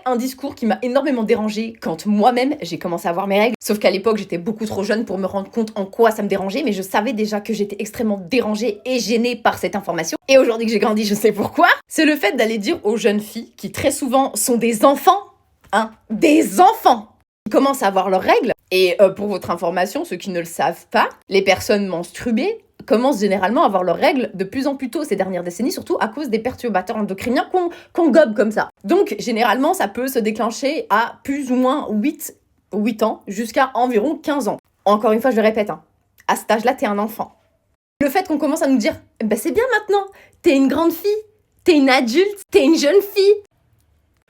Un discours qui m'a énormément dérangée quand moi-même j'ai commencé à avoir mes règles. Sauf qu'à l'époque, j'étais beaucoup trop jeune pour me rendre compte en quoi ça me dérangeait, mais je savais déjà que j'étais extrêmement dérangée et gênée par cette information. Et aujourd'hui que j'ai grandi, je sais pourquoi. C'est le fait d'aller dire aux jeunes filles, qui très souvent sont des enfants, des enfants, qui commencent à avoir leurs règles. Et pour votre information, ceux qui ne le savent pas, les personnes menstruées commencent généralement à avoir leurs règles de plus en plus tôt ces dernières décennies, surtout à cause des perturbateurs endocriniens qu'on gobe comme ça. Donc, généralement, ça peut se déclencher à plus ou moins 8 ans, jusqu'à environ 15 ans. Encore une fois, je le répète, à cet âge-là, t'es un enfant. Le fait qu'on commence à nous dire « c'est bien maintenant, t'es une grande fille, t'es une adulte, t'es une jeune fille »,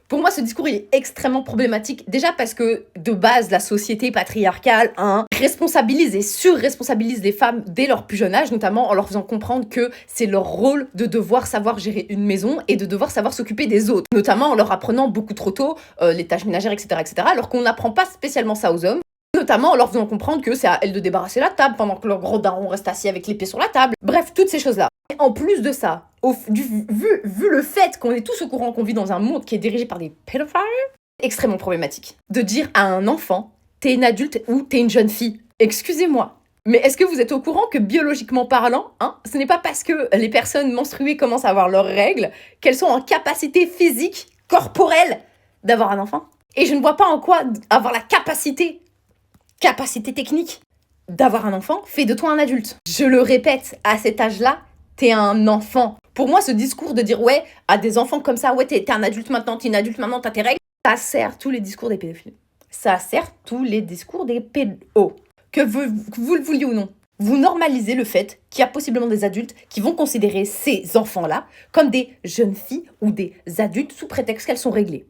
pour moi, ce discours il est extrêmement problématique. Déjà parce que, de base, la société patriarcale responsabilise et surresponsabilise les femmes dès leur plus jeune âge, notamment en leur faisant comprendre que c'est leur rôle de devoir savoir gérer une maison et de devoir savoir s'occuper des autres. Notamment en leur apprenant beaucoup trop tôt les tâches ménagères, etc., alors qu'on n'apprend pas spécialement ça aux hommes. Notamment en leur faisant comprendre que c'est à elles de débarrasser la table pendant que leur gros daron reste assis avec les pieds sur la table. Bref, toutes ces choses-là. Et en plus de ça, vu le fait qu'on est tous au courant qu'on vit dans un monde qui est dirigé par des pédophiles, extrêmement problématique. De dire à un enfant, t'es une adulte ou t'es une jeune fille. Excusez-moi, mais est-ce que vous êtes au courant que biologiquement parlant, ce n'est pas parce que les personnes menstruées commencent à avoir leurs règles qu'elles sont en capacité physique, corporelle, d'avoir un enfant? Et je ne vois pas en quoi avoir la capacité technique d'avoir un enfant fait de toi un adulte. Je le répète, à cet âge-là, t'es un enfant. Pour moi, ce discours de dire ouais, à des enfants comme ça, ouais, t'es un adulte maintenant, t'es une adulte maintenant, t'as tes règles, ça sert tous les discours des pédophiles. Ça sert tous les discours des pédos. Que vous le vouliez ou non. Vous normalisez le fait qu'il y a possiblement des adultes qui vont considérer ces enfants-là comme des jeunes filles ou des adultes sous prétexte qu'elles sont réglées.